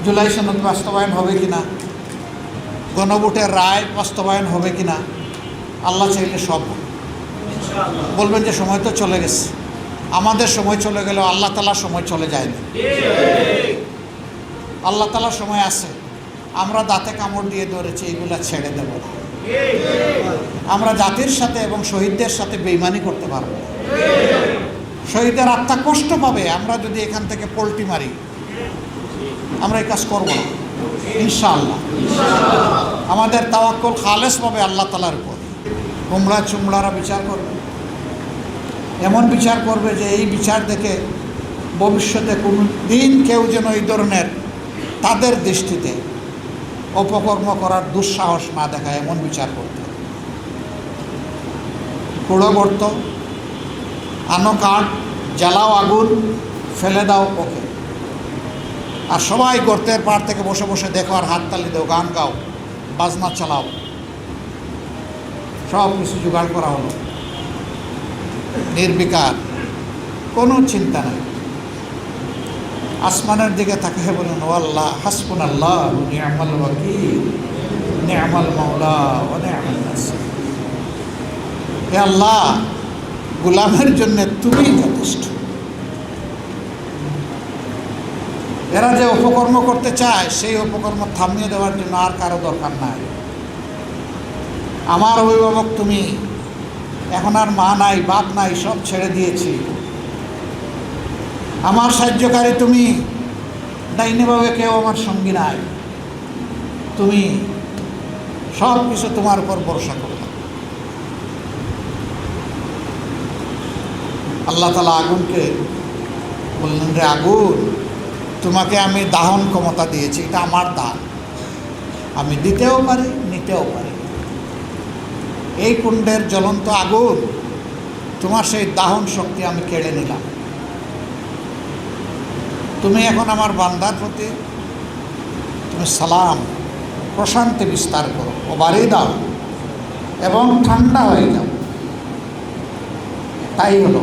জুলাই সনদ বাস্তবায়ন হবে কিনা, গণভোটের রায় বাস্তবায়ন হবে কিনা, আল্লাহ চাইলে সব বলবেন যে সময় তো চলে গেছে। আমাদের সময় চলে গেলেও আল্লাহ তাআলার সময় চলে যায়নি। আল্লাহ তাআলার সময় আছে। আমরা দাঁতে কামড় দিয়ে ধরেছি, এইগুলা ছেড়ে দেব না। আমরা জাতির সাথে এবং শহীদদের সাথে বেইমানি করতে পারবো না। শহীদের আত্মা কষ্ট পাবে আমরা যদি এখান থেকে পল্টি মারি। আমরা এই কাজ করব না ইনশাআল্লাহ। আমাদের তাওয়াক্কুল খালেস পাবে আল্লাহ তাআলার উপর। কুমড়া চুমড়ারা বিচার করবে, এমন বিচার করবে যে এই বিচার দেখে ভবিষ্যতে কোনো দিন কেউ যেন এই ধরনের তাদের দৃষ্টিতে অপকর্ম করার দুঃসাহস না দেখায়, এমন বিচার করতে। কুড়ো গর্ত, আনো কাঠ, জ্বালাও আগুন, ফেলে দাও ওকে। আর সবাই গর্তের পাড় থেকে বসে বসে দেখো আর হাততালি দাও, গান গাও, বাজনা চালাও। সব কিছু জোগাড় করা হলো, নির্বিকার, কোনো চিন্তা নাই। আসমানের দিকে তাকিয়ে বলুন, ও আল্লাহ হাসবুনাল্লাহ ওয়া নি'মাল ওয়াকিল, নি'মাল মাওলা ওয়া নি'মান নাসির। হে আল্লাহ, গোলামের জন্য তুমি যথেষ্ট। এরা যে অপকর্ম করতে চায় সেই অপকর্ম থামিয়ে দেওয়ার জন্য আর কারো দরকার নাই। আমার অভিভাবক তুমি, এখন আর মা নাই, বাপ নাই, সব ছেড়ে দিয়েছি। আমার সাহায্যকারী তুমি, ডাইনিভাবে কেউ আমার সঙ্গী নাই। তুমি সব কিছু তোমার উপর ভরসা করলাম। আল্লাহ তাআলা আগুনকে বললেন, রে আগুন, তোমাকে আমি দাহন ক্ষমতা দিয়েছি, এটা আমার দান। আমি দিতেও পারি, নিতেও পারি। এই কুণ্ডের জ্বলন্ত আগুন, তোমার সেই দাহন শক্তি আমি কেড়ে নিলাম। তুমি এখন আমার বান্দার প্রতি তুমি সালাম, প্রশান্তি বিস্তার করো, ও বাড়ি দাও এবং ঠান্ডা হয়ে যাও। তাই হলো।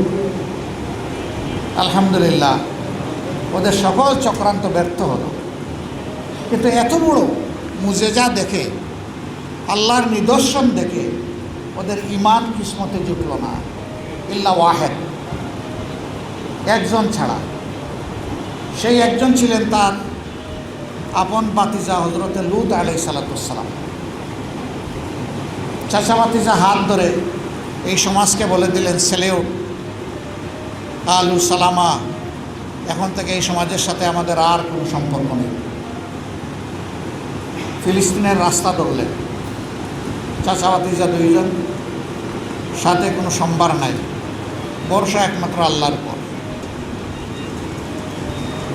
আলহামদুলিল্লাহ, ওদের সকল চক্রান্ত ব্যর্থ হলো। কিন্তু এত বড় মুজেজা দেখে, আল্লাহর নিদর্শন দেখে ওদের ঈমান কিসমতে জুটল না, ইল্লা ওয়াহেদ, একজন ছাড়া। সেই একজন ছিলেন তার আপন বাতিজা হযরতে লূত আলাইহিস সালাম। চাচা বাতিজা হাত ধরে এই সমাজকে বলে দিলেন, সেলেউট, আলু সালামা, এখন থেকে এই সমাজের সাথে আমাদের আর কোনো সম্পর্ক নেই। ফিলিস্তিনের রাস্তা ধরলেন, চাচা বাতিজা দুইজন, সাথে কোনো সম্ভার নাই, ভরসা একমাত্র আল্লাহর উপর।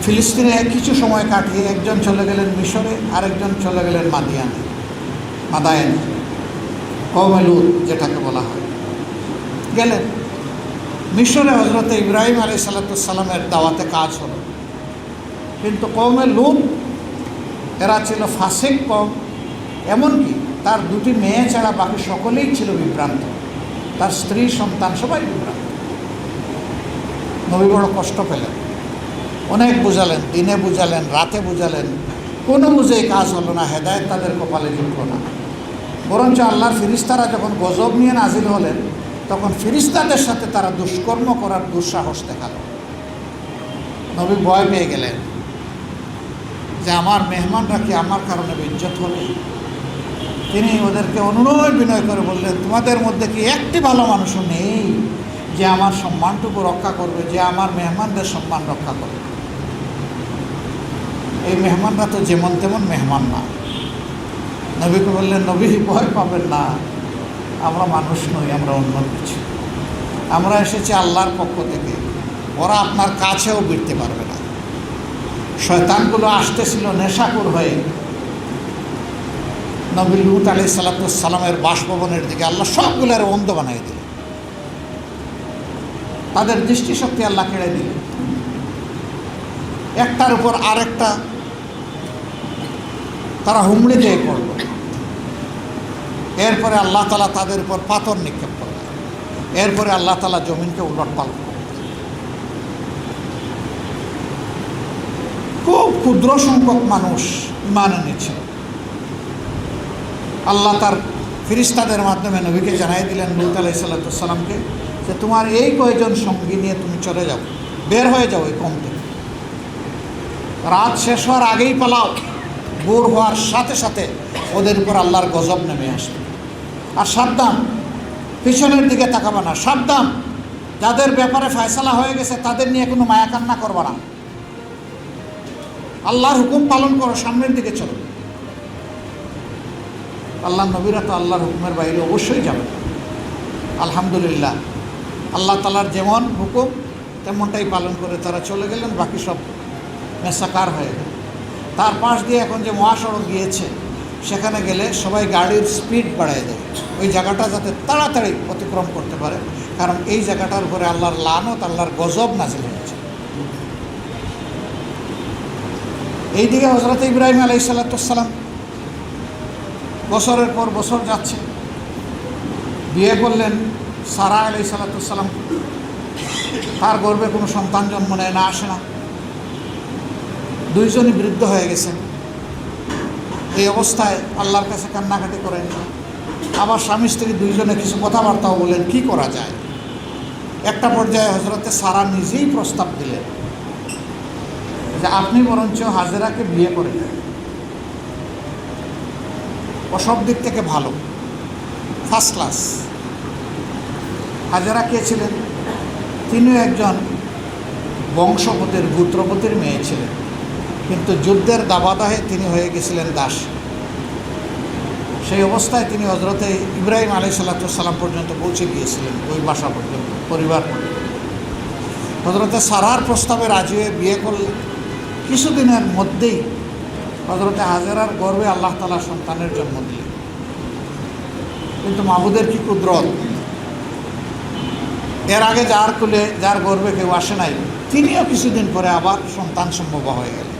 ফিলিস্তিনে কিছু সময় কাটিয়ে একজন চলে গেলেন মিশরে, আরেকজন চলে গেলেন মাদায়েনে, কওমে লূত যেটাকে বলা হয়। গেলেন মিশরে, হযরতে ইব্রাহিম আলাইহিস সালামের দাওয়াতে কাজ হলো। কিন্তু কওমে লূত এরা ছিল ফাসিক কওম, এমনকি তার দুটি মেয়ে ছাড়া বাকি সকলেই ছিল বিভ্রান্ত। তার স্ত্রী সন্তান সবাই বিভ্রান্ত। নবী বড় কষ্ট পেলেন, অনেক বুঝালেন, দিনে বুঝালেন, রাতে বুঝালেন, কোনো বুঝেই কাজ হলো না। হেদায়েত তাদের কপালে জুটল না। বরঞ্চ আল্লাহর ফিরিস্তারা যখন গজব নিয়ে নাজিল হলেন, তখন ফিরিস্তাদের সাথে তারা দুষ্কর্ম করার দুঃসাহস দেখালো। নবী ভয় পেয়ে গেলেন যে আমার মেহমানরা কি আমার কারণে বেইজ্জত হবে। তিনি ওদেরকে অনুনয় বিনয় করে বললেন, তোমাদের মধ্যে কি একটি ভালো মানুষও নেই যে আমার সম্মানটুকু রক্ষা করবে, যে আমার মেহমানদের সম্মান রক্ষা করবে? এই মেহমানরা তো যেমন তেমন মেহমান না। নবীকে বললেন, নবী ভয় পাবেন না, আমরা মানুষ নই, আমরা অন্য কিছু। আমরা এসেছি আল্লাহর পক্ষ থেকে, ওরা আপনার কাছেও বিড়তে পারবে না। শয়তানগুলো আসতেছিল নেশাকুর হয়ে নবী লূত আলাইহিস সালামের বাসভবনের দিকে। আল্লাহ সবগুলোর অন্ধ বানাই দিলেন, তাদের দৃষ্টিশক্তি আল্লাহ কেড়ে দিলেন। একটার উপর আরেকটা তারা হুমড়ি দিয়ে পড়ল। এরপরে আল্লাহ তাআলা তাদের উপর পাথর নিক্ষেপ করলেন। এরপরে আল্লাহ তাআলা জমিনকে উলটপালট করলেন। খুব ক্ষুদ্র সংখ্যক মানুষ ঈমান এনেছিল। আল্লাহ তার ফেরেশতাদের মাধ্যমে নবীকে জানাই দিলেন লূত আলাইহিস সালামকে যে তোমার এই কয়জন সঙ্গী নিয়ে তুমি চলে যাও, বের হয়ে যাও এই কম থেকে, রাত শেষ হওয়ার আগেই পালাও, ভোর হওয়ার সাথে সাথে ওদের উপর আল্লাহর গজব নেমে আসবে। আর সাবধান, পিছনের দিকে তাকাবে না, সাবধান, যাদের ব্যাপারে ফয়সালা হয়ে গেছে তাদের নিয়ে কোনো মায়া কান্না করবে না, আল্লাহর হুকুম পালন করো, সামনের দিকে চলো। আল্লাহ নবীরা তো আল্লাহর হুকুমের বাইরে অবশ্যই যাবে। আলহামদুলিল্লাহ, আল্লাহ তাআলার যেমন হুকুম তেমনটাই পালন করে তারা চলে গেলেন, বাকি সব মেসাকার হয়ে গেল। তার পাশ দিয়ে এখন যে মহাসড়ক গিয়েছে সেখানে গেলে সবাই গাড়ির স্পিড বাড়ায় দেয়, ওই জায়গাটা যাতে তাড়াতাড়ি অতিক্রম করতে পারে, কারণ এই জায়গাটার উপরে আল্লাহর লানত, আল্লাহর গজব নাজিল হয়েছে। এইদিকে হযরত ইব্রাহিম আলাইহিস সালাম বছরের পর বছর যাচ্ছে, বিয়ে করলেন সারা আলাইহিস সালাম, তার গর্ভে কোনো সন্তান জন্ম নেয় না, আসে না, দুইজনই বৃদ্ধ হয়ে গেছেন। এই অবস্থায় আল্লাহর কাছে কান্নাকাটি করেন, আবার স্বামী স্ত্রী দুইজনে কিছু কথাবার্তাও বলেন কি করা যায়। একটা পর্যায়ে হযরতে সারা নিজেই প্রস্তাব দিলেন যে আপনি বরঞ্চ হাজেরাকে বিয়ে করে দেন, ও সব দিক থেকে ভালো, ফার্স্ট ক্লাস। হাজেরা কে ছিলেন? তিনিও একজন বংশপতির, গোত্রপতির মেয়ে ছিলেন, কিন্তু যুদ্ধের দাবাদাহে তিনি হয়ে গেছিলেন দাস। সেই অবস্থায় তিনি হযরতে ইব্রাহিম আলাইহিস সালাম পর্যন্ত পৌঁছে গিয়েছিলেন, ওই বাসা পর্যন্ত, পরিবার পর্যন্ত। হযরতে সারার প্রস্তাবে রাজি হয়ে বিয়ে করলেন। কিছুদিনের মধ্যেই হযরতে হাজেরার গর্ভে আল্লাহ তাআলা সন্তানের জন্ম দিলেন। কিন্তু মাবুদের কি কুদরত, এর আগে যার কুলে, যার গর্ভে কেউ আসে নাই, তিনিও কিছুদিন পরে আবার সন্তান সম্ভব হয়ে গেলেন।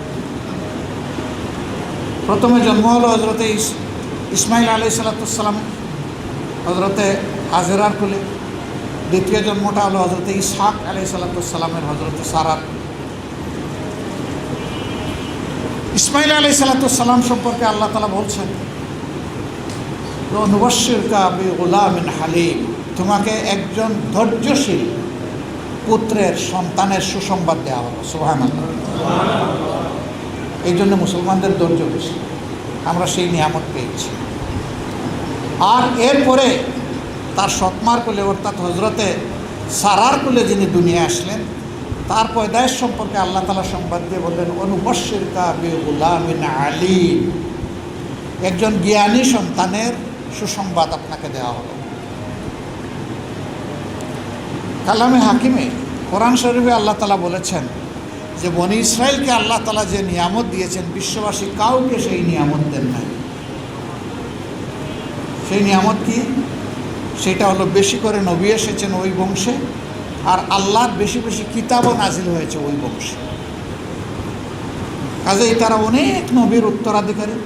প্রথমে জন্ম হলো হযরতে ইসমাইল আলাইহিস সালাম হযরতে হাজেরার কুলে, দ্বিতীয় জন্মটা হলো হযরতে ইসহাক আলাইহিস সালামের হযরতে সারার। ইসমাইল আলাইহিস সালাম সম্পর্কে আল্লাহ তাআলা বলছেন, নুবাশশিরুকা বিগুলামিন হালিম, তোমাকে একজন ধৈর্যশীল পুত্রের, সন্তানের সুসংবাদ দেওয়া হলো। সুবহানাল্লাহ। এই জন্য মুসলমানদের ধৈর্য বেশি, আমরা সেই নিয়ামত পেয়েছি। আর এরপরে তার সৎমার কোলে, অর্থাৎ হযরতে সারার কোলে যিনি দুনিয়া আসলেন, তার পয়দায়েশ সম্পর্কে আল্লাহ তাআলা সংবাদ দিয়ে বললেন, অনুবাশশিরুকা বিগুলামিন আলিম, একজন জ্ঞানী সন্তানের সুসংবাদ আপনাকে দেওয়া হলো। কালামে হাকিমে কোরআন শরীফে আল্লাহ তাআলা বলেছেন যে বনি ইসরায়েলকে আল্লাহ তাআলা যে নিয়ামত দিয়েছেন, বিশ্ববাসী কাউকে সেই নিয়ামত দেন নাই। সেই নিয়ামত কি? সেটা হলো বেশি করে নবী এসেছেন ওই বংশে, আর আল্লাহর বেশি বেশি কিতাবও নাজিল হয়েছে ওই বংশে। কাজেই তারা অনেক নবীর উত্তরাধিকারী,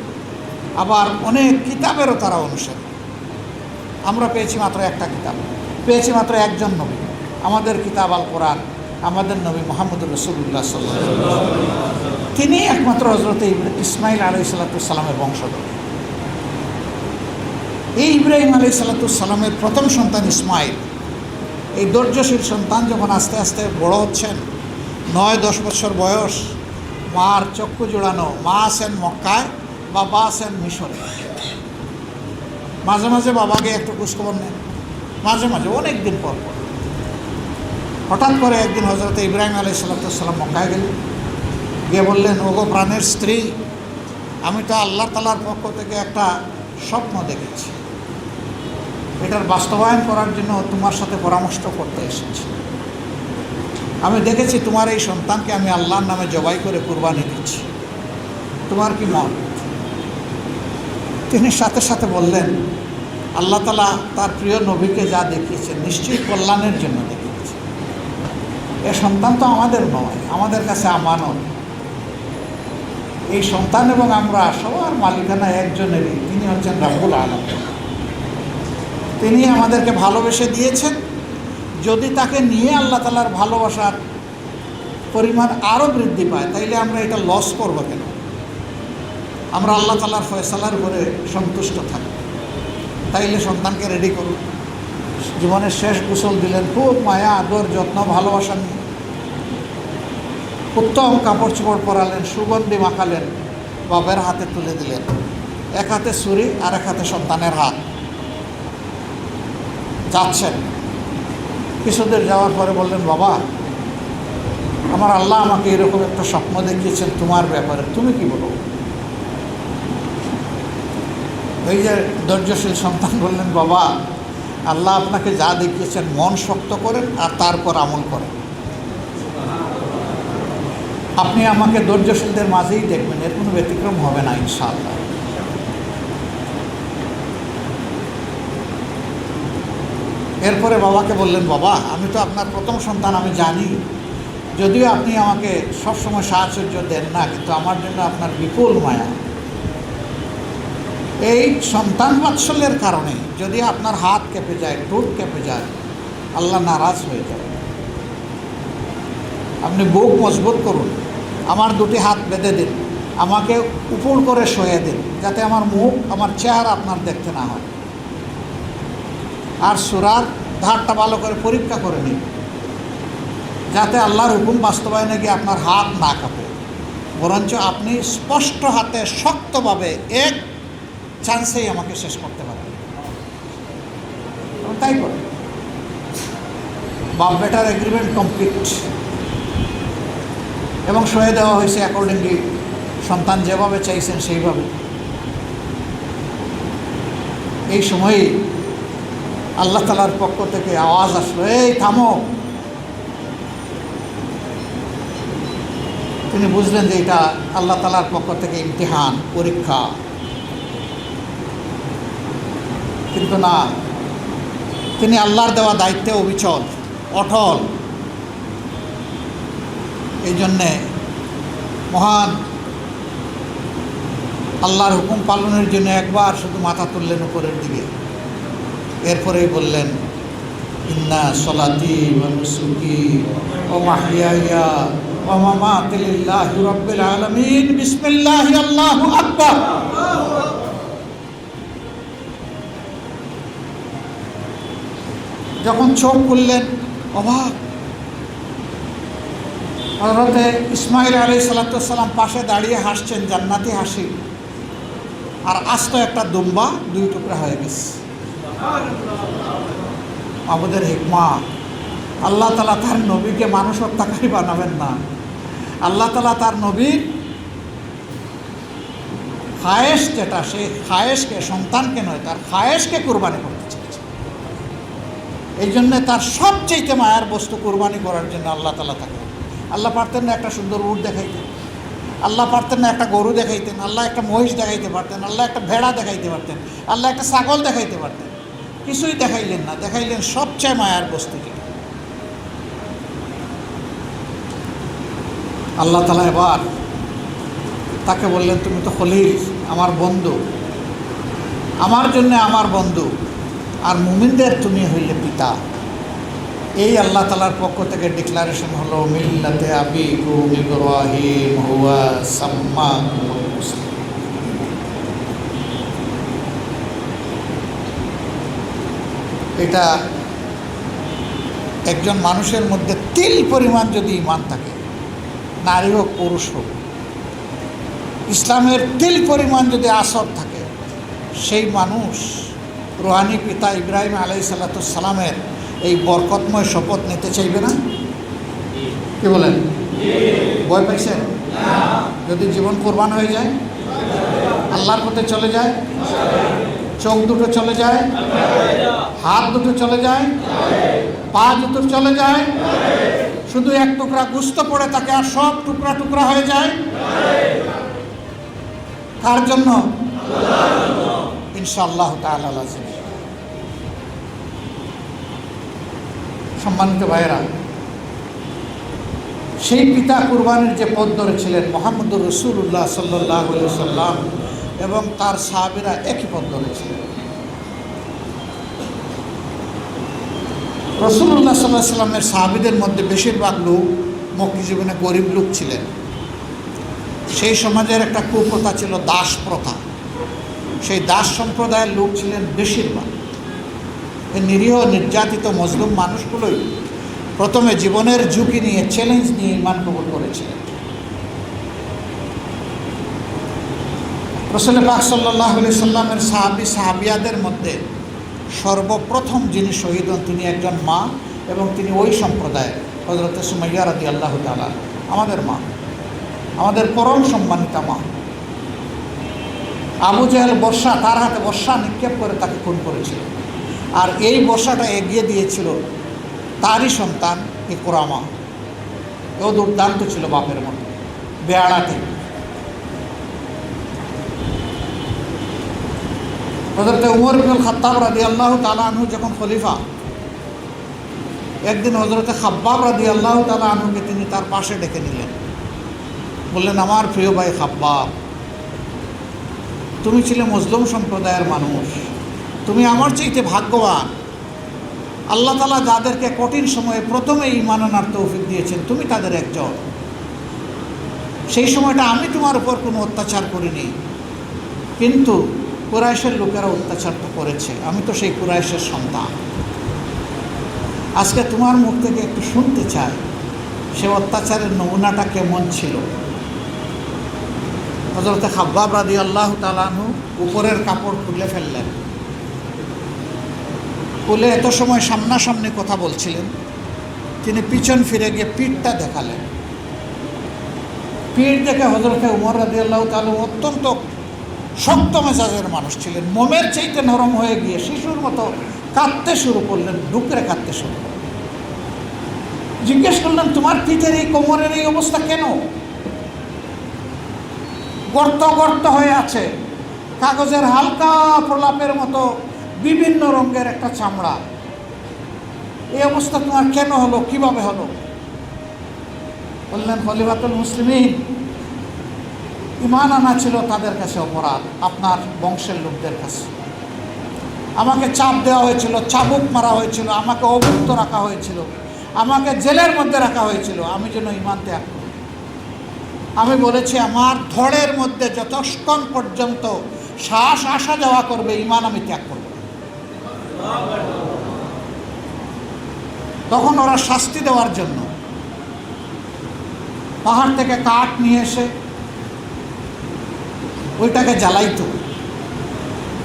আবার অনেক কিতাবেরও তারা অনুসারী। আমরা পেয়েছি মাত্র একটা কিতাব, পেয়েছি মাত্র একজন নবী, আমাদের কিতাব আল কোরআন, আমাদের নবী মুহাম্মদুর রাসূলুল্লাহ সাল্লাল্লাহু আলাইহি ওয়াসাল্লাম, তিনি একমাত্র হযরত ইসমাইল আলাইহিস সালামের বংশধর। এই ইব্রাহিম আলাইহিস সালামের প্রথম সন্তান ইসমাইল, এই ধৈর্যশীল সন্তান যখন আস্তে আস্তে বড় হচ্ছেন, 9-10 বছর বয়স, মার চক্ষু জোড়ানো, মা আছেন মক্কায়, বাবা আছেন মিশরে। মাঝে মাঝে বাবাকে একটু খোঁজখবর নেন, মাঝে মাঝে অনেক দিন পর পর। হঠাৎ করে একদিন হযরত ইব্রাহিম আলাইহিস সালাম মক্কায় গেলেন, গিয়ে বললেন, ওগো প্রাণের স্ত্রী, আমি তো আল্লাহ তাআলার পক্ষ থেকে একটা স্বপ্ন দেখেছি, এটার বাস্তবায়ন করার জন্য তোমার সাথে পরামর্শ করতে এসেছি। আমি দেখেছি তোমার এই সন্তানকে আমি আল্লাহর নামে জবাই করে কুরবানি দিচ্ছি, তোমার কি মত? তিনি সাথে সাথে বললেন, আল্লাহ তাআলা তার প্রিয় নবীকে যা দেখিয়েছেন নিশ্চয়ই কল্যাণের জন্য দেখিয়েছেন। এ সন্তান তো আমাদের নয়, আমাদের কাছে আমানত। এই সন্তান এবং আমরা সবার মালিকানা একজনেরই, তিনি হচ্ছেন রাব্বুল আলামিন। তিনি আমাদেরকে ভালোবেসে দিয়েছেন, যদি তাকে নিয়ে আল্লাহ তাআলার ভালোবাসার পরিমাণ আরও বৃদ্ধি পায়, তাইলে আমরা এটা লস করবো কেন? আমরা আল্লাহ তাআলার ফয়সালার উপরে সন্তুষ্ট থাকি। তাইলে সন্তানকে রেডি করুন, জীবনের শেষ গোসল দিলেন, খুব মায়া আদর যত্ন ভালোবাসা নিয়ে উত্তম কাপড় চোপড় পরালেন, সুগন্ধি মাখালেন, বাবার হাতে তুলে দিলেন, এক হাতে ছুরি আর এক হাতে সন্তানের হাত। যাচ্ছেন, কিছুদের যাওয়ার পরে বললেন, বাবা আমার আল্লাহ আমাকে এরকম একটা স্বপ্ন দেখিয়েছেন তোমার ব্যাপারে, তুমি কি বলো? ওই যে ধৈর্যশীল সন্তান বললেন, বাবা আল্লাহ আপনাকে যা দেখিয়েছেন মন শক্ত করেন আর তারপর আমল করেন। আপনি আমাকে ধৈর্যশীলদের মাঝেই দেখবেন, এর কোনো ব্যতিক্রম হবে না ইনশাআল্লাহ। এরপরে বাবাকে বললেন, বাবা আমি তো আপনার প্রথম সন্তান, আমি জানি, যদিও আপনি আমাকে সবসময় সাহচর্য দেন না, কিন্তু আমার জন্য আপনার বিপুল মায়া। এই সন্তান বাৎসল্যের কারণে যদি আপনার হাত কেঁপে যায়, ঠোঁট কেঁপে যায়, আল্লাহ নারাজ হয়ে যায়। আপনি বুক মজবুত করুন, আমার দুটি হাত বেঁধে দিন, আমাকে উপর করে শুয়ে দিন, যাতে আমার মুখ, আমার চেহারা আপনার দেখতে না হয়। আর সূরার ধারটা ভালো করে পরীক্ষা করে নিন, যাতে আল্লাহর হুকুম বাস্তবায়নে গিয়ে আপনার হাত না কাঁপে, বরঞ্চ আপনি স্পষ্ট হাতে শক্তভাবে এক চান্সেই আমাকে শেষ করতে পারেন। তাই করে বাপ বেটার এগ্রিমেন্ট কমপ্লিট এবং সয়ে দেওয়া হয়েছে অ্যাকর্ডিংলি, সন্তান যেভাবে চাইছেন সেইভাবে। এই সময়ে আল্লাহ তাআলার পক্ষ থেকে আওয়াজ আসলো, এই থামো। তিনি বুঝলেন যে এটা আল্লাহ তাআলার পক্ষ থেকে ইমতিহান, পরীক্ষা। কিন্তু না, তিনি আল্লাহর দেওয়া দায়িত্বে অবিচল, অটল। এই জন্যে মহান আল্লাহর হুকুম পালনের জন্য একবার শুধু মাথা তুললেন উপরের দিকে, এরপরেই বললেন, ইন্না সলাতি ওয়া নুসুকি ওয়া মাহইয়ায়া ওয়া মামাতি লিল্লাহি রাব্বিল আলামিন, বিসমিল্লাহি আল্লাহু আকবার। যখন চোখ খুললেন, অবাক, হযরতে ইসমাঈল আলাইহিস সালাম পাশে দাঁড়িয়ে হাসছেন, জান্নাতি হাসি, আর আস্ত একটা দুম্বা দুই টুকরা হয়ে গেছে। মাবুদের হিকমত, আল্লাহ তাআলা তার নবীকে মানুষ হত্যাকারী বানাবেন না। আল্লাহ তাআলা তার নবীর খায়েশ যেটা, সেই খায়েশকে, সন্তানকে নয়, তার খায়েশকে কুরবানি করতে চেয়েছে। এই জন্যে তার সবচেয়ে মায়ার বস্তু কুরবানি করার জন্য আল্লাহ তাআলা তাকে, আল্লাহ পারতেন না একটা সুন্দর উট দেখাইতেন, আল্লাহ পারতেন না একটা গরু দেখাইতেন, আল্লাহ একটা মহিষ দেখাইতে পারতেন, আল্লাহ একটা ভেড়া দেখাইতে পারতেন, আল্লাহ একটা ছাগল দেখাইতে পারতেন, কিছুই দেখাইলেন না। দেখাইলেন সবচেয়ে মায়ার বস্তু যেটা। আল্লাহ তাআলা এবার তাকে বললেন, তুমি তো খলিল, আমার বন্ধু, আমার জন্য আমার বন্ধু, আর মুমিনদের তুমি হইলে পিতা। এই আল্লাহ তাআলার পক্ষ থেকে ডিক্লারেশন হলো, মিল্লাতে আবিকুম ইব্রাহিম হুয়া সাম্মাকুমুল মুসলিম। এটা একজন মানুষের মধ্যে তিল পরিমাণ যদি ঈমান থাকে, নারী হোক পুরুষ হোক, ইসলামের তিল পরিমাণ যদি আসর থাকে, সেই মানুষ রুহানি পিতা ইব্রাহিম আলাইহিস সালামের এই বরকতময় শপথ নিতে চাইবে না? কি বলেন? ভয় পাইছেন? যদি জীবন কোরবান হয়ে যায়, আল্লাহর পথে চলে যায়, চোখ দুটো চলে যায়, হাত দুটো চলে যায়, পা দুটো চলে যায়, শুধু এক টুকরা গোশত পড়ে থাকে আর সব টুকরা টুকরা হয়ে যায়, কার জন্য? ইনশাআল্লাহ তাআলা লাজিম। সম্মানিত ভাইয়েরা, সেই পিতা কুরবানির যে পথ ধরেছিলেন মুহাম্মদুর রাসূলুল্লাহ সাল্লাল্লাহু আলাইহি ওয়াসাল্লাম এবং তার সাহাবীরা একই পথ ধরেছিলেন। রাসূলুল্লাহ সাল্লাল্লাহু আলাইহি ওয়াসাল্লামের সাহাবীদের মধ্যে বেশিরভাগ লোক মক্কি জীবনে গরিব লোক ছিলেন। সেই সমাজের একটা কুপ্রথা ছিল দাস প্রথা। সেই দাস সম্প্রদায়ের লোক ছিলেন বেশিরভাগ। এই নিরীহ নির্যাতিত মজলুম মানুষগুলোই প্রথমে জীবনের ঝুঁকি নিয়ে, চ্যালেঞ্জ নিয়ে ঈমান কবুল করেছিলেন। রাসূল পাক সাল্লাল্লাহু আলাইহি সাল্লামের সাহাবিয়াদের মধ্যে সর্বপ্রথম যিনি শহীদ হন তিনি একজন মা, এবং তিনি ওই সম্প্রদায়ের হযরত সুমাইয়া রাদিয়াল্লাহু তাআলা, আমাদের মা, আমাদের পরম সম্মানিতা মা। আবু জাহেল বর্ষা, তার হাতে বর্ষা নিক্ষেপ করে তাকে খুন করেছিল, আর এই বর্ষাটা এগিয়ে দিয়েছিল তারই সন্তান ইকরামা। ও দুর্দান্ত ছিল বাপের মতো, বেয়াড়া থেকে। হযরত উমর ইবনুল খাত্তাব রাদিয়াল্লাহু তাআলা আনহু যখন খলিফা, একদিন হযরত খাব্বাব রাদিয়াল্লাহু তাআলা আনহুকে তিনি তার পাশে ডেকে নিলেন। বললেন, আমার প্রিয় ভাই খাব্বাব, তুমি ছিলে মজলুম সম্প্রদায়ের মানুষ, তুমি আমার চাইতে ভাগ্যবান। আল্লাহ তাআলা যাদেরকে কঠিন সময়ে প্রথমে ঈমান আনার তৌফিক দিয়েছেন, তুমি তাদের একজন। সেই সময়টা আমি তোমার উপর কোনো অত্যাচার করিনি, কিন্তু কুরাইশের লোকেরা অত্যাচার তো করেছে। আমি তো সেই কুরাইশের সন্তান। আজকে তোমার মুখ থেকে একটু শুনতে চাই, সে অত্যাচারের নমুনাটা কেমন ছিল। হযরত খাব্বাব রাদিয়াল্লাহু তাআলা আনহু উপরের কাপড় খুলে ফেললেন। খুলে এত সময় সামনাসামনি কথা বলছিলেন, তিনি পিছন ফিরে গিয়ে পিঠটা দেখালেন। পিঠ দেখে হযরত উমর রাদিয়াল্লাহু তাআলা অত্যন্ত শক্ত মেজাজের মানুষ ছিলেন, মোমের চাইতে নরম হয়ে গিয়ে শিশুর মতো কাঁদতে শুরু করলেন, ডুকরে কাঁদতে শুরু করলেন। জিজ্ঞেস করলেন, তোমার পিঠের এই কোমরের এই অবস্থা কেন? গর্ত গর্ত হয়ে আছে, কাগজের হালকা প্রলাপের মতো বিভিন্ন রঙের একটা চামড়া। এই অবস্থা তোমার কেন হলো, কিভাবে হলো? বললেন, খলিফাতুল মুসলিমিন, ঈমান আনা ছিল তাদের কাছে অপরাধ, আপনার বংশের লোকদের কাছে। আমাকে চাপ দেওয়া হয়েছিল, চাবুক মারা হয়েছিল, আমাকে অভুক্ত রাখা হয়েছিল, আমাকে জেলের মধ্যে রাখা হয়েছিল, আমি যেন ঈমান ত্যাগ করি। আমি বলেছি, আমার ধড়ের মধ্যে যতক্ষণ পর্যন্ত শ্বাস আসা যাওয়া করবে, ঈমান আমি ত্যাগ করব। তখন ওরা শাস্তি দেওয়ার জন্য পাহাড় থেকে কাঠ নিয়ে এসে ওইটাকে জ্বালাইতো।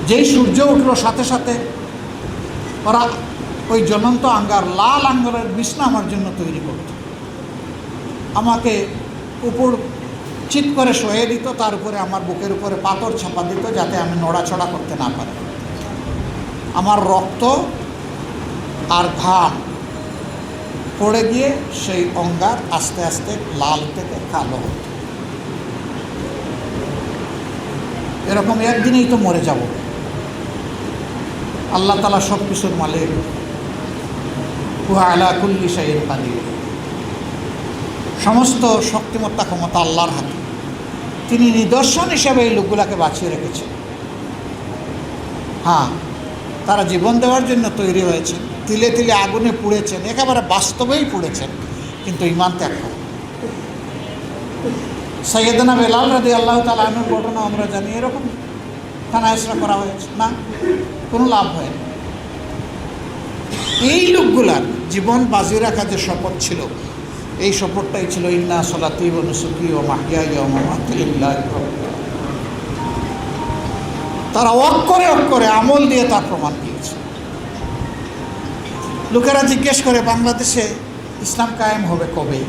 যেই সূর্য উঠলো সাথে সাথে ওরা ওই জ্বলন্ত আঙ্গার, লাল আঙ্গারের বিছনা আমার জন্য তৈরি করত। আমাকে উপর চিৎ করে শোয়ে দিত, তার উপরে আমার বুকের উপরে পাথর ছাপা দিত, যাতে আমি নড়াচড়া করতে না পারি। আমার রক্ত আর ঘাম পড়ে গিয়ে সেই অঙ্গার আস্তে আস্তে লাল থেকে কালো হতো। এরকম একদিনেই তো মরে যাব। আল্লাহ তাআলা সব কিছুর মালিক, ওয়া আলা কুল্লি শাইইন কাদির। সমস্ত শক্তিমত্তা ক্ষমতা আল্লাহর হাতে। তিনি নিদর্শন হিসেবে এই লোকগুলাকে বাঁচিয়ে রেখেছেন। হ্যাঁ, তারা জীবন দেওয়ার জন্য তৈরি হয়েছেন, তিলে তিলে আগুনে পুড়েছেন, একেবারে বাস্তবেই পুড়েছেন, কিন্তু ঈমান ত্যাগ করেন। সাইয়েদনা বেলাল রাদিয়াল্লাহু তাআলা আনহুর ঘটনা আমরা জানি। এরকম থানা-ইসরা করা হয়েছে না, কোনো লাভ হয় না। এই লোকগুলার জীবন বাজি রাখা যে শপথ ছিল, এই শপথটাই ছিল ইন্না সলাতি ওয়া নুসুকি ওয়া মাহইয়ায়া ওয়া মামাতি লিল্লাহি রাব্বিল আলামিন। তারা অক্ষরে অক্ষরে আমল দিয়ে তার প্রমাণ দিয়েছে। লোকেরা জিজ্ঞেস করে, বাংলাদেশে ইসলাম কায়েম হবে কবে?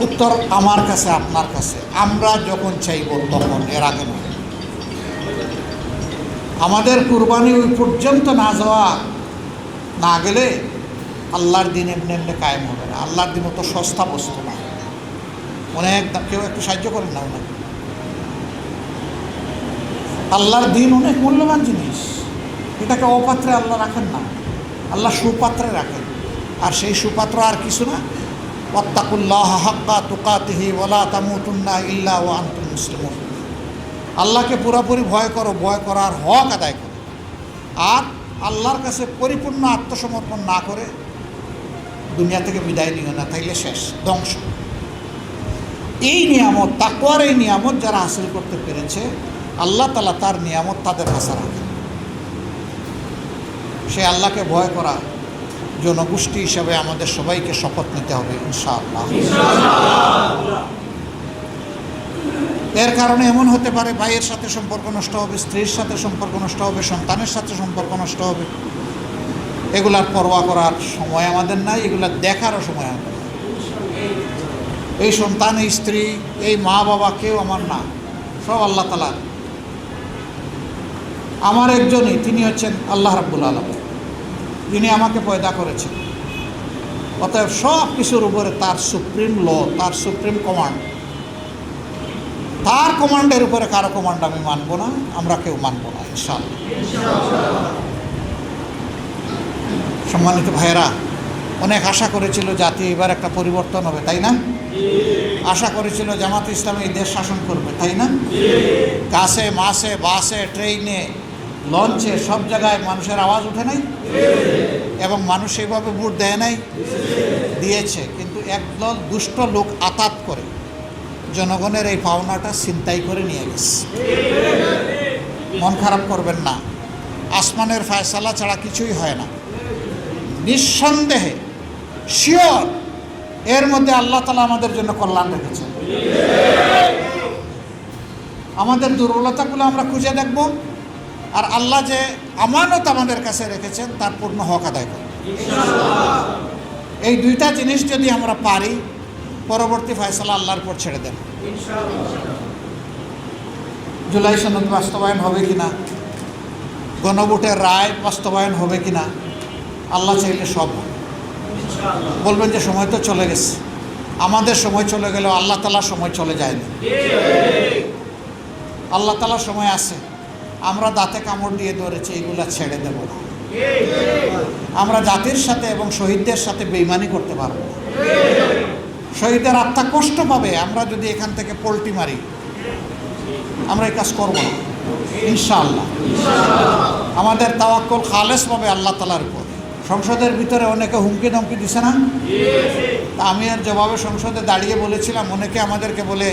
উত্তর আমার কাছে, আপনার কাছে। আমরা যখন চাইব তখন, এর আগে নয়। আমাদের কুরবানি ওই পর্যন্ত না গেলে আল্লাহর দিন এমনি এমনি কায়েম হবে না। আল্লাহর দিন তো সস্তা বস্তু না, অনেক কেউ একটু সাহায্য করেন না ওনাকে। আল্লাহর দিন অনেক মূল্যবান জিনিস, এটাকে অপাত্রে আল্লাহ রাখেন না, আল্লাহ সুপাত্রে রাখেন। আর সেই সুপাত্র আর কিছু না, ওয়াত্তাকুল্লাহ হাক্কা তুকাতিহি ওয়ালা তামুতুন্না ইল্লা ওয়া আনতুম মুসলিমুন। আল্লাহকে পুরোপুরি ভয় করো, ভয় করার হক আদায় করো। আর আল্লাহর কাছে পরিপূর্ণ আত্মসমর্পণ না করে দুনিয়া থেকে বিদায় নিও না, তাইলে শেষ, ধ্বংস। এই নিয়ামত, তাকওয়ার এই নিয়ামত যারা হাসিল করতে পেরেছে, আল্লাহ তাআলা তার নিয়ামত তাদের কাছে রাখেন। সে আল্লাহকে ভয় করা জনগোষ্ঠী হিসাবে আমাদের সবাইকে শপথ নিতে হবে ইনশাআল্লাহ। এর কারণে এমন হতে পারে ভাইয়ের সাথে সম্পর্ক নষ্ট হবে, স্ত্রীর সাথে সম্পর্ক নষ্ট হবে, সন্তানের সাথে সম্পর্ক নষ্ট হবে। এগুলার পরোয়া করার সময় আমাদের নাই, এগুলা দেখারও সময় আমাদের নাই। এই সন্তান, এই স্ত্রী, এই মা বাবা কেউ আমার না, সব আল্লাহ তাআলা। আমার একজনই, তিনি হচ্ছেন আল্লাহ রাব্বুল আলামিন, যিনি আমাকে পয়দা করেছেন। অতএব সব কিছুর উপরে তার সুপ্রিম ল, তার সুপ্রিম কমান্ড, তার কমান্ডের উপরে কারো কমান্ড আমি মানব না, আমরা কেউ মানব না ইনশাআল্লাহ। সম্মানিত ভাইয়েরা, অনেক আশা করেছিল জাতি এবার একটা পরিবর্তন হবে, তাই না? আশা করেছিল জামাতে ইসলামী এই দেশ শাসন করবে, তাই না? গাছে, মাসে, বাসে, ট্রেনে, লঞ্চে, সব জায়গায় মানুষের আওয়াজ ওঠে নাই? এবং মানুষ এইভাবে ভোট দেয় নাই? দিয়েছে। কিন্তু একদল দুষ্ট লোক আতাত করে জনগণের এই পাওনাটা ছিনতাই করে নিয়ে গেছে। মন খারাপ করবেন না, আসমানের ফয়সালা ছাড়া কিছুই হয় না। নিঃসন্দেহে, শিওর, এর মধ্যে আল্লাহ তাআলা আমাদের জন্য কল্যাণ রেখেছেন। আমাদের দুর্বলতাগুলো আমরা খুঁজে দেখব, আর আল্লাহ যে আমানত আমাদের কাছে রেখেছেন তার পূর্ণ হক আদায় করব। এই দুইটা জিনিস যদি আমরা পারি, পরবর্তী ফয়সালা আল্লাহর উপর ছেড়ে দেন। জুলাই সনদ বাস্তবায়ন হবে কিনা, গণভোটের রায় বাস্তবায়ন হবে কিনা, আল্লাহ চাইলে সব হবে। বলবেন যে সময় তো চলে গেছে। আমাদের সময় চলে গেলেও আল্লাহ তাআলার সময় চলে যায়নি। আল্লাহ তাআলার সময় আছে। আমরা দাঁতে কামড় দিয়ে ধরেছি, এইগুলা ছেড়ে দেব না। আমরা জাতির সাথে এবং শহীদদের সাথে বেইমানি করতে পারবো না। শহীদের আত্মা কষ্ট পাবে আমরা যদি এখান থেকে পল্টি মারি। আমরা এই কাজ করব না ইনশাআল্লাহ। আমাদের তাওয়াক্কুল খালেস পাবে আল্লাহ তাআলার উপর। সংসদের ভিতরে অনেকে হুমকি ধমকি দিছে না? আমি এর জবাবে সংসদে দাঁড়িয়ে বলেছিলাম, অনেকে আমাদেরকে বলে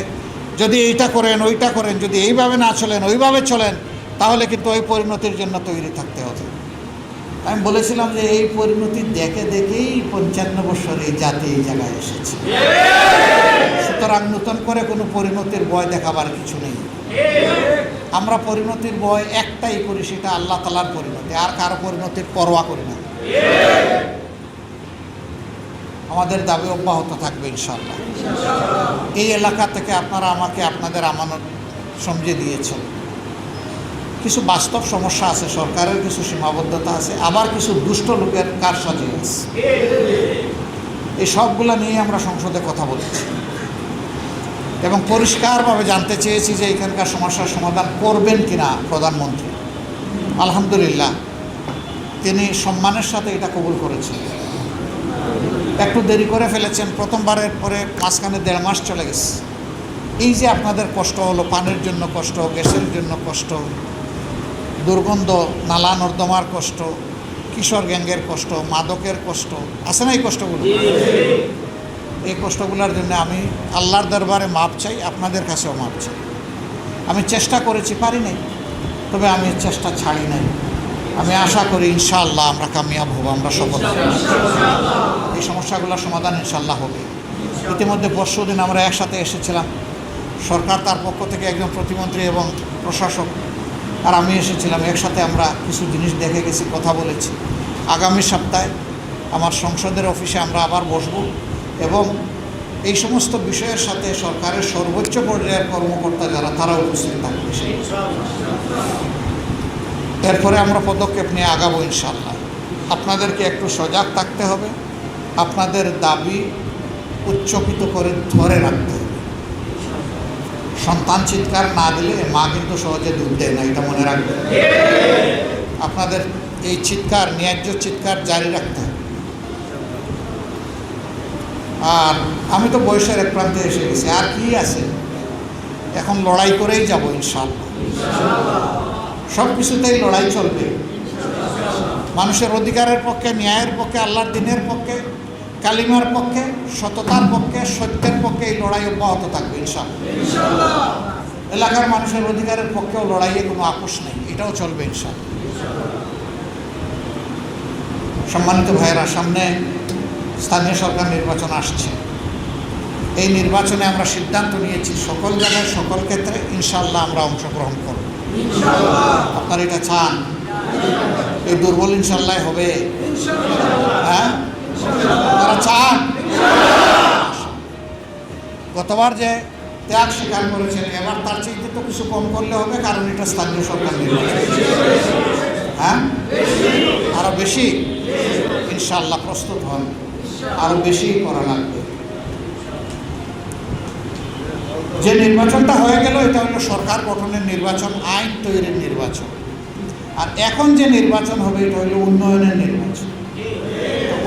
যদি এইটা করেন, ওইটা করেন, যদি এইভাবে না চলেন, ওইভাবে চলেন, তাহলে কিন্তু ওই পরিণতির জন্য তৈরি থাকতে হবে। আমি বলেছিলাম যে এই পরিণতি দেখে দেখেই 55 বছর এই জাতি এই জায়গায় এসেছে। সুতরাং নতুন করে কোনো পরিণতির ভয় দেখাবার কিছু নেই। আমরা পরিণতির ভয় একটাই করি, সেটা আল্লাহ তাআলার পরিণতি, আর কারো পরিণতির পরোয়া করি না। আমাদের দাবি অব্যাহত থাকবে ইনশাআল্লাহ। এই এলাকা থেকে আপনারা আমাকে আপনাদের আমানত সমঝে দিয়েছেন। কিছু বাস্তব সমস্যা আছে, সরকারের কিছু সীমাবদ্ধতা আছে, আবার কিছু দুষ্ট লোকের কারসাজি আছে। এই সবগুলা নিয়ে আমরা সংসদে কথা বলেছি এবং পরিষ্কারভাবে জানতে চেয়েছি যে এখানকার সমস্যার সমাধান করবেন কিনা প্রধানমন্ত্রী। আলহামদুলিল্লাহ, তিনি সম্মানের সাথে এটা কবুল করেছেন। একটু দেরি করে ফেলেছেন, প্রথমবারের পরে মাঝখানে 1.5 মাস চলে গেছে। এই যে আপনাদের কষ্ট হলো, পানির জন্য কষ্ট, গ্যাসের জন্য কষ্ট, দুর্গন্ধ, নালা নর্দমার কষ্ট, কিশোর গ্যাংয়ের কষ্ট, মাদকের কষ্ট, আছে না এই কষ্টগুলো? এই কষ্টগুলোর জন্য আমি আল্লাহর দরবারে মাপ চাই, আপনাদের কাছেও মাপ চাই। আমি চেষ্টা করেছি, পারি নাই, তবে আমি চেষ্টা ছাড়ি নাই। আমি আশা করি ইনশাআল্লাহ আমরা কামিয়াব হব, আমরা সফল হব। এই সমস্যাগুলোর সমাধান ইনশাআল্লাহ হবে। ইতিমধ্যে পরশুদিন আমরা একসাথে এসেছিলাম, সরকার তার পক্ষ থেকে একজন প্রতিমন্ত্রী এবং প্রশাসক আর আমি এসেছিলাম। একসাথে আমরা কিছু জিনিস দেখে গেছি, কথা বলেছি। আগামী সপ্তাহে আমার সংসদের অফিসে আমরা আবার বসব এবং এই সমস্ত বিষয়ের সাথে সরকারের সর্বোচ্চ পর্যায়ের কর্মকর্তা যারা, তারা উপস্থিত থাকবে। এরপরে আমরা পদক্ষেপ নিয়ে আগাবো ইনশাআল্লাহ। আপনাদেরকে একটু সজাগ থাকতে হবে, আপনাদের দাবি উচ্চকিত করে ধরে রাখতে হবে। সন্তান চিৎকার না দিলে মা কিন্তু সহজে দুধ দেয় না, এটা মনে রাখবেন। আপনাদের এই চিৎকার, ন্যায্য চিৎকার জারি রাখতে হবে। আর আমি তো বয়সের এক প্রান্তে এসে গেছি, আর কি আছে, এখন লড়াই করেই যাব ইনশাআল্লাহ। সব কিছুতেই লড়াই চলবে। মানুষের অধিকারের পক্ষে, ন্যায়ের পক্ষে, আল্লাহর দ্বীনের পক্ষে কালিমার পক্ষে, সততার পক্ষে, সত্যের পক্ষে এই লড়াই অব্যাহত থাকবে ইনশাআল্লাহ। এলাকার মানুষের অধিকারের পক্ষেও লড়াইয়ে কোনো আপোষ নেই, এটাও চলবে ইনশাআল্লাহ। সম্মানিত ভাইয়েরা, সামনে স্থানীয় সরকার নির্বাচন আসছে। এই নির্বাচনে আমরা সিদ্ধান্ত নিয়েছি সকল জায়গায় সকল ক্ষেত্রে ইনশাআল্লাহ আমরা অংশগ্রহণ করব। আপনারা এটা চান? এই দুর্বল ইনশাআল্লাহ হবে? হ্যাঁ, তারা চান? গতবার যে ত্যাগ স্বীকার করেছেন, এবার তার চাইতে তো কিছু কম করলে হবে, কারণ এটা স্থানীয় সরকার নির্বাচন। হ্যাঁ, আরো বেশি ইনশাআল্লাহ প্রস্তুত হন, আরো বেশি করা লাগবে। যে নির্বাচনটা হয়ে গেল এটা হলো সরকার গঠনের নির্বাচন, আইন তৈরির নির্বাচন। আর এখন যে নির্বাচন হবে এটা হলো উন্নয়নের নির্বাচন।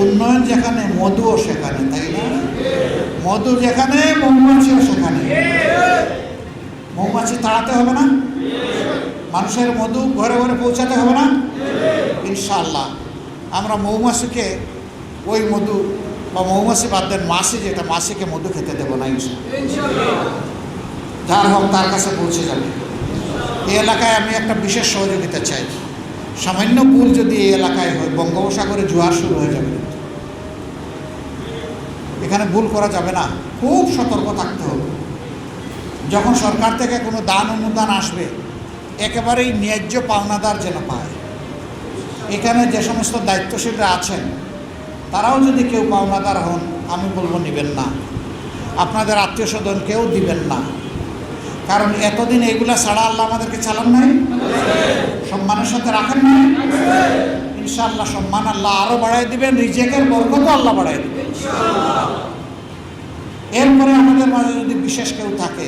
উন্নয়ন যেখানে, মধুও সেখানে, তাই না? মধু যেখানে, মৌমাছিও সেখানে। মৌমাছি তাড়াতে হবে না? মানুষের মধু ঘরে ঘরে পৌঁছাতে হবে না? ইনশাআল্লাহ আমরা মৌমাছিকে ওই মধু, বা মৌমাছি বাদ দেন, মাছি, যেটা মাছিকে মধু খেতে দেবো না ইনশাআল্লাহ। যার হোক তার কাছে পৌঁছে যাবে। এই এলাকায় আমি একটা বিশেষ সহযোগিতা চাই। সামান্য ভুল যদি এই এলাকায় হয়, বঙ্গোপসাগরে জোয়ার শুরু হয়ে যাবে। এখানে ভুল করা যাবে না, খুব সতর্ক থাকতে হবে। যখন সরকার থেকে কোনো দান অনুদান আসবে, একেবারেই ন্যায্য পাওনাদার যেন পায়। এখানে যে সমস্ত দায়িত্বশীলরা আছেন তারাও যদি কেউ পাওনাদার হন, আমি বলবো নেবেন না। আপনাদের আত্মীয় স্বজন কেউ দিবেন না, কারণ এতদিন এইগুলা ছাড়া আল্লাহ আমাদেরকে চালান নাই, সম্মানের সাথে রাখেন নাই। ইনশাআল্লাহ সম্মান আল্লাহ আরো বাড়াই দিবেন, রিজেকের বরকতও আল্লাহ বাড়াই দিবেন। এরপরে আমাদের মাঝে যদি বিশেষ কেউ থাকে,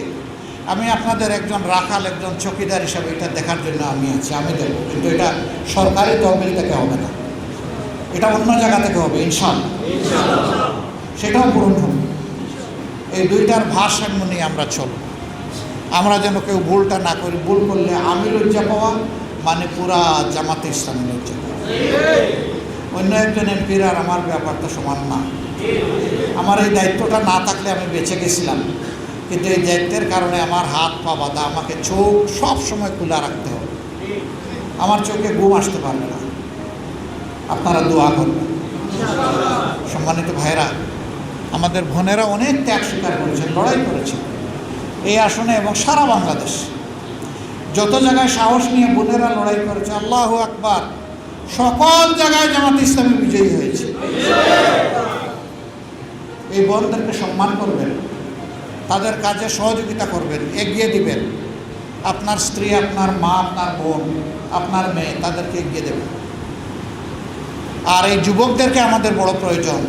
আমি আপনাদের একজন রাখাল, একজন চৌকিদার হিসাবে এটা দেখার জন্য আমি আছি, আমি দেব। কিন্তু এটা সরকারি তহবিল থেকে হবে না, এটা অন্য জায়গা থেকে হবে ইনশাআল্লাহ। সেটাও পূরণ হবে। এই দুইটার ভারসাম্য নিয়ে আমরা চলব। আমরা যেন কেউ ভুলটা না করি। ভুল করলে আমি লজ্জা পাওয়া মানে পুরা জামাতে ইসলামী লজ্জা পাওয়া। অন্য একজন এমপির আর আমার ব্যাপারটা সমান না। আমার এই দায়িত্বটা না থাকলে আমি বেঁচে গেছিলাম, কিন্তু এই দায়িত্বের কারণে আমার হাত পা বাঁধা, আমাকে চোখ সব সময় খোলা রাখতে হবে। আমার চোখে ঘুম আসতে পারবে না। আপনারা দোয়া করবেন। সম্মানিত ভাইরা, আমাদের বোনেরা অনেক ত্যাগ স্বীকার করেছেন, লড়াই করেছেন এই আসনে এবং সারা বাংলাদেশ। যত জায়গায় সাহস নিয়ে বোনেরা লড়াই করেছে, আল্লাহু আকবার, সকল জায়গায় জামাতে ইসলামী বিজয়ী হয়েছে। এই বোনদেরকে সম্মান করবেন, তাদের কাজে সহযোগিতা করবেন, এগিয়ে দিবেন। আপনার স্ত্রী, আপনার মা, আপনার বোন, আপনার মেয়ে, তাদেরকে এগিয়ে দেবেন। আর এই যুবকদেরকে আমাদের বড় প্রয়োজন।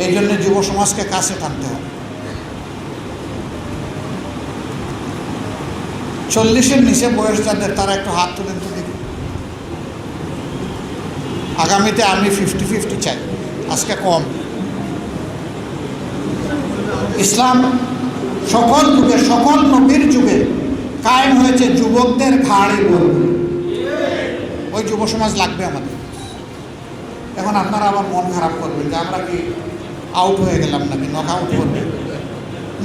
এই জন্য যুব সমাজকে কাছে টানতে হবে। 40-এর নিচে বয়স যাদের, তারা একটু হাত তুলেন তো দেখি। আগামীতে আমি 50-50 চাই, আজকে কম। ইসলাম সকল যুগে, সকল নবীর যুগে কায়েম হয়েছে যুবকদের ঘাড়ে বলবে। ওই যুব সমাজ লাগবে আমাদের। এখন আপনারা আবার মন খারাপ করবেন যে আমরা কি আউট হয়ে গেলাম নাকি, নক আউট করবেন।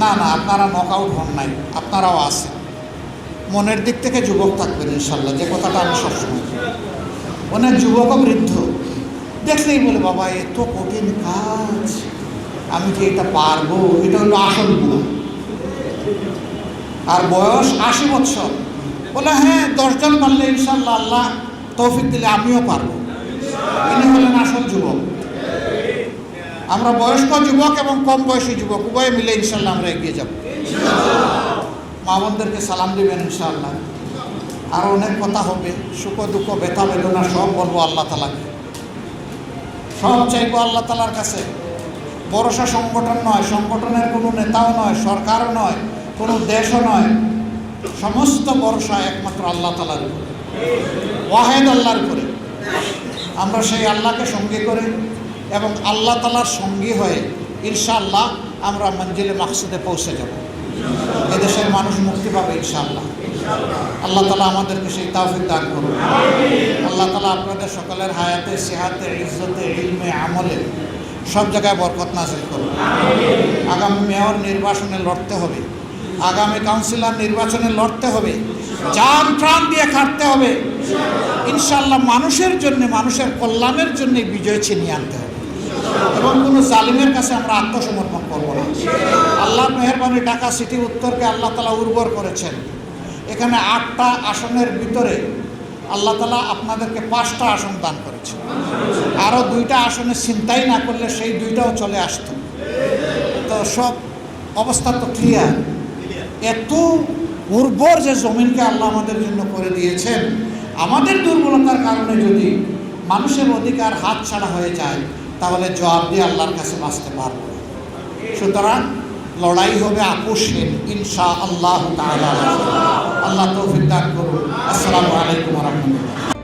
না না, আপনারা নক আউট হন নাই, আপনারাও আছেন। মনের দিক থেকে যুবক থাকবেন ইনশাল্লাহ, যে কথাটা আমি সবসময়। অনেক যুবকও বৃদ্ধ দেখলেই বলে, বাবা এত কঠিন কাজ, আমি কি এটা পারবো? এটা হলো আসল গুণ। আর বয়স 80 বছর, বলে হ্যাঁ 10 জন পারলে ইনশাল্লাহ আল্লাহ তৌফিক দিলে আমিও পারবো। ইনি হলেন আসল যুবক। আমরা বয়স্ক যুবক এবং কম বয়সী যুবক উভয় মিলে ইনশাল্লাহ আমরা এগিয়ে যাব। মা বোনদেরকে সালাম দেবেন ইনশাআল্লাহ। আরও অনেক কথা হবে, সুখ দুঃখ, ব্যথা বেদনা সব বলবো আল্লাহ তাআলাকে। সব চাইবো আল্লাহ তাআলার কাছে। ভরসা সংগঠন নয়, সংগঠনের কোনো নেতাও নয়, সরকারও নয়, কোনো দেশও নয়। সমস্ত ভরসা একমাত্র আল্লাহ তাআলার উপরে, ওয়াহেদ আল্লাহর উপরে। আমরা সেই আল্লাহকে সঙ্গী করে এবং আল্লাহ তাআলার সঙ্গী হয়ে ইনশাআল্লাহ আমরা মঞ্জিলে মাকসুদে পৌঁছে যাব। এদেশের মানুষ মুক্তি পাবে ইনশাআল্লাহ। আল্লাহ তাআলা আমাদেরকে সেই তৌফিক দান করুন। আল্লাহ তাআলা আপনাদের সকলের হায়াতে, সেহাতে, ইজ্জতে, ইলমে, আমলে সব জায়গায় বরকত নাযিল করুন। আগামী মেয়র নির্বাচনে লড়তে হবে, আগামী কাউন্সিলর নির্বাচনে লড়তে হবে, জান প্রাণ দিয়ে খাটতে হবে ইনশাআল্লাহ। মানুষের জন্য, মানুষের কল্যাণের জন্য বিজয় ছিনিয়ে আনতে হবে এবং কোনো জালিমের কাছে আমরা আত্মসমর্পণ করব না। আল্লাহর মেহেরবানি ঢাকা সিটি উত্তরকে আল্লাহ তাআলা উর্বর করেছেন। এখানে 8টা আসনের ভিতরে আল্লাহ তাআলা আপনাদেরকে 5টা আসন দান করেছেন। আরও 2টা আসনে ছিনতাই না করলে সেই 2টাও চলে আসতো। তো সব অবস্থা তো ক্লিয়ার। এত উর্বর যে জমিনকে আল্লাহ আমাদের জন্য করে দিয়েছেন, আমাদের দুর্বলতার কারণে যদি মানুষের অধিকার হাত ছাড়া হয়ে যায় তাহলে জবাব দিয়ে আল্লাহর কাছে বাঁচতে পারব। সুতরাং লড়াই হবে আপোষহীন ইনশাআল্লাহ তাআলা। আল্লাহ তৌফিক দান করুন। আসসালামু আলাইকুম ওয়া রাহমাতুল্লাহ।